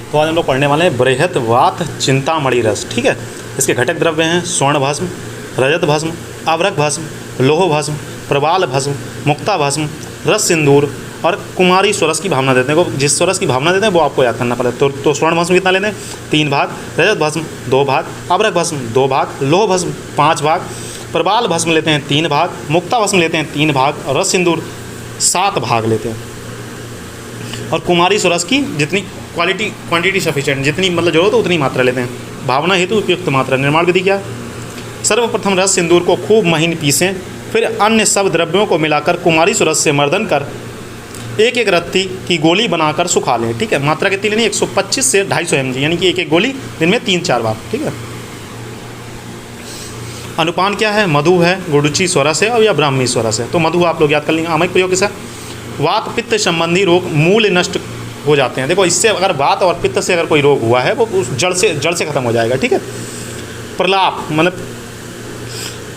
तो आज हम लोग पढ़ने वाले हैं बृहत वात चिंतामणि रस। ठीक है, इसके घटक द्रव्य हैं स्वर्ण भस्म, रजत भस्म, अभ्रक भस्म, लोह भस्म, प्रबाल भस्म, मुक्ता भस्म, रस सिंदूर और कुमारी स्वरस की भावना देते हैं। जिस स्वरस की भावना देते हैं वो आपको याद करना पड़ेगा। तो स्वर्ण भस्म कितना लेते हैं? 3 भाग, रजत भस्म 2 भाग, अभ्रक भस्म 2 भाग, लोह भस्म 5 भाग, प्रबाल भस्म लेते हैं 3 भाग, मुक्ता भस्म लेते हैं 3 भाग और रस सिंदूर 7 भाग लेते हैं। और कुमारी स्वरस की जितनी क्वांटिटी सफिशिएंट, जितनी मतलब जरूरत है उतनी मात्रा लेते हैं। भावना हेतु उपयुक्त मात्रा। निर्माण विधि क्या? सर्वप्रथम रस सिंदूर को खूब महीन पीसें, फिर अन्य सब द्रव्यों को मिलाकर कुमारी स्वरस से मर्दन कर एक एक रत्ती की गोली बनाकर सुखा लें। ठीक है, मात्रा कितनी लेनी? 125 से 250 mg, यानी कि एक एक गोली दिन में 3-4 बार। ठीक है। अनुपान क्या है? मधु है, गुड़ुची स्वरस है और या ब्राह्मी स्वरस है। तो मधु आप लोग याद कर लेंगे। आमक प्रयोग किसा? वात पित्त संबंधी रोग मूल नष्ट हो जाते हैं। देखो, इससे अगर वात और पित्त से अगर कोई रोग हुआ है वो उस जड़ से खत्म हो जाएगा। ठीक है। प्रलाप मतलब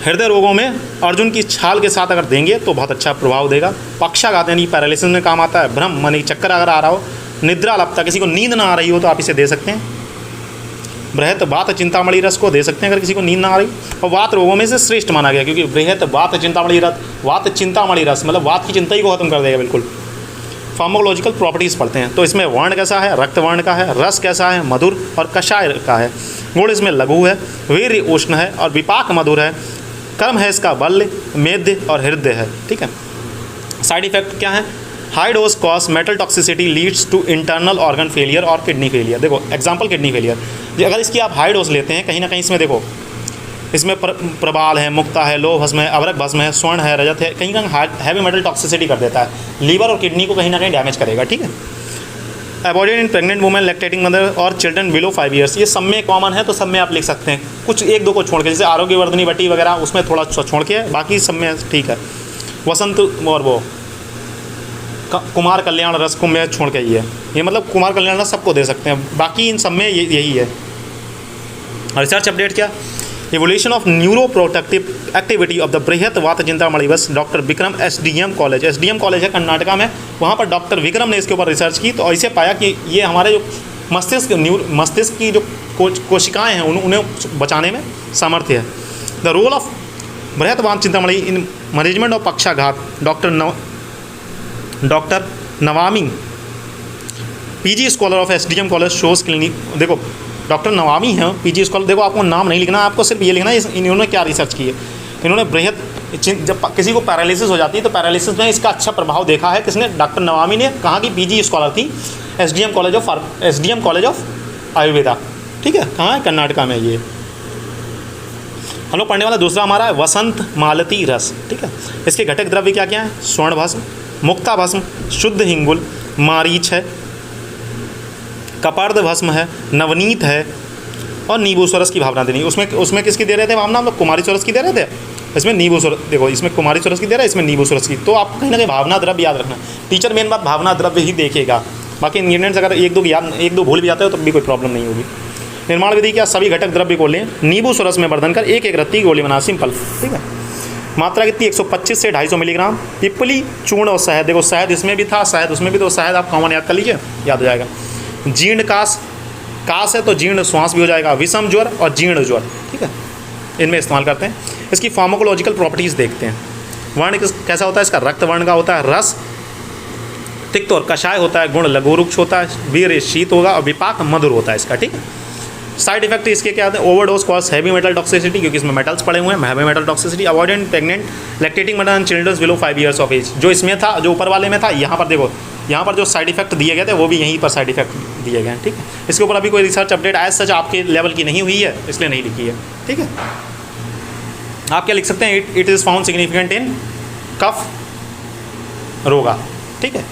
हृदय रोगों में अर्जुन की छाल के साथ अगर देंगे तो बहुत अच्छा प्रभाव देगा। पक्षाघात यानी पैरालिसिस में काम आता है। भ्रम मानी चक्कर अगर आ रहा हो, निद्रा लपता, किसी को नींद ना आ रही हो तो आप इसे दे सकते हैं। बृहत वात चिंतामणि रस को दे सकते हैं अगर किसी को नींद ना आ रही। और वात रोगों में से श्रेष्ठ माना गया, क्योंकि बृहत वात चिंतामणि रस मतलब वात की चिंता ही को खत्म कर देगा बिल्कुल। फार्माकोलॉजिकल प्रॉपर्टीज़ पढ़ते हैं। तो इसमें वर्ण कैसा है? रक्त वर्ण का है। रस कैसा है? मधुर और कषाय का है। गुण इसमें लघु है, वीर्य उष्ण है और विपाक मधुर है। कर्म है इसका बल्य, मेद्य और हृदय है। ठीक है। साइड इफेक्ट क्या है? High dose cause metal toxicity leads to internal organ failure और किडनी फेलियर। देखो एग्जांपल किडनी फेलियर, अगर इसकी आप हाई डोज लेते हैं कहीं ना कहीं इसमें देखो, इसमें प्रबाल है, मुक्ता है, लोह भस्म है, अभ्रक भस्म है, स्वर्ण है, रजत है, कहीं कहीं हैवी मेटल टॉक्सिसिटी कर देता है। लीवर और किडनी को कहीं ना कहीं डैमेज करेगा। ठीक है। Avoided in pregnant women, lactating mother और चिल्ड्रन बिलो 5 ईयर्स। ये सब में कॉमन है तो सब में आप लिख सकते हैं, कुछ 1-2 को छोड़ के, जैसे आरोग्यवर्धनी बटी वगैरह उसमें थोड़ा छोड़ के, बाकी सब में ठीक है। वसंत और वो कुमार कल्याण रस को में छोड़ के ही है ये, मतलब कुमार कल्याण रस सबको दे सकते हैं, बाकी इन सब में यही है। रिसर्च अपडेट क्या? Evolution of neuro protective activity of the बृहत वात चिंतामणि रस, डॉक्टर विक्रम SDM कॉलेज है कर्नाटका में, वहाँ पर डॉक्टर विक्रम ने इसके ऊपर रिसर्च की तो ऐसे पाया कि ये हमारे जो मस्तिष्क की जो कोशिकाएँ हैं उन्हें बचाने में सामर्थ्य है। द रोल ऑफ बृहत वात चिंतामणि इन मैनेजमेंट ऑफ पक्षाघात, doctor Navami PG scholar of SDM college shows clinic. देखो डॉक्टर नवामी हैं PG स्कॉलर। देखो आपको नाम नहीं लिखना, आपको सिर्फ ये लिखना है इन्होंने क्या रिसर्च की है। इन्होंने बृहत, जब किसी को पैरालिसिस हो जाती है तो पैरालिसिस में इसका अच्छा प्रभाव देखा है। किसने? डॉक्टर नवामी ने। कहा कि PG स्कॉलर थी SDM कॉलेज ऑफ आयुर्वेदा। ठीक है, कहाँ है? कर्नाटका में। ये हम लोग पढ़ने वाला दूसरा हमारा है वसंत मालती रस। ठीक है, इसके घटक द्रव्य क्या क्या है? स्वर्ण भस्म, मुक्ता भस्म, शुद्ध हिंगुल, मारीच है, कपर्द भस्म है, नवनीत है और नींबू स्वरस की भावना देनी। उसमें किसकी दे रहे थे भावना? हम लोग कुमारी स्वरस की दे रहे थे। इसमें नींबू स्वरस, देखो इसमें कुमारी स्वरस की दे रहा है, इसमें नींबू स्वरस की। तो आप कहीं ना कहीं भावना द्रव्य याद रखना। टीचर मेन बात भावना द्रव्य ही देखेगा, बाकी इंग्रीडियंट्स अगर 1-2 भूल भी जाते हो तो भी कोई प्रॉब्लम नहीं होगी। निर्माण विधि क्या? सभी घटक द्रव्य को लें, नींबू स्वरस में वर्धन कर एक एक रत्ती गोली बना। सिंपल। ठीक है। मात्रा कितनी? 125 से 250 मिलीग्राम। पिपली चूर्ण और शहद, देखो शहद इसमें भी था, शहद उसमें भी, तो शहद आप कॉमन याद कर लीजिए, याद हो जाएगा। जीर्ण कास है तो जीर्ण श्वास भी हो जाएगा। विषम ज्वर और जीर्ण ज्वर। ठीक है, इनमें इस्तेमाल करते हैं। इसकी फार्माकोलॉजिकल प्रॉपर्टीज़ देखते हैं। वर्ण कैसा होता है इसका? रक्त वर्ण का होता है। रस तिक्त और कषाय होता है। गुण लघु रुक्ष होता है। वीर्य शीत होगा और विपाक मधुर होता है इसका। ठीक है। साइड इफेक्ट इसके क्या आते हैं? Overdose cause heavy metal toxicity, क्योंकि इसमें मेटल्स पड़े हुए हैं। Heavy metal toxicity. Avoided pregnant lactating mother and children below 5 years of age. जो इसमें था, जो ऊपर वाले में था, यहाँ पर देखो, यहाँ पर जो साइड इफेक्ट दिए गए थे वो भी यहीं पर साइड इफेक्ट दिए गए हैं। ठीक है। इसके ऊपर अभी कोई रिसर्च अपडेट एज सच आपके लेवल की नहीं हुई है, इसलिए नहीं लिखी है। ठीक है। आप क्या लिख सकते हैं? It is found significant in कफ रोगा। ठीक है।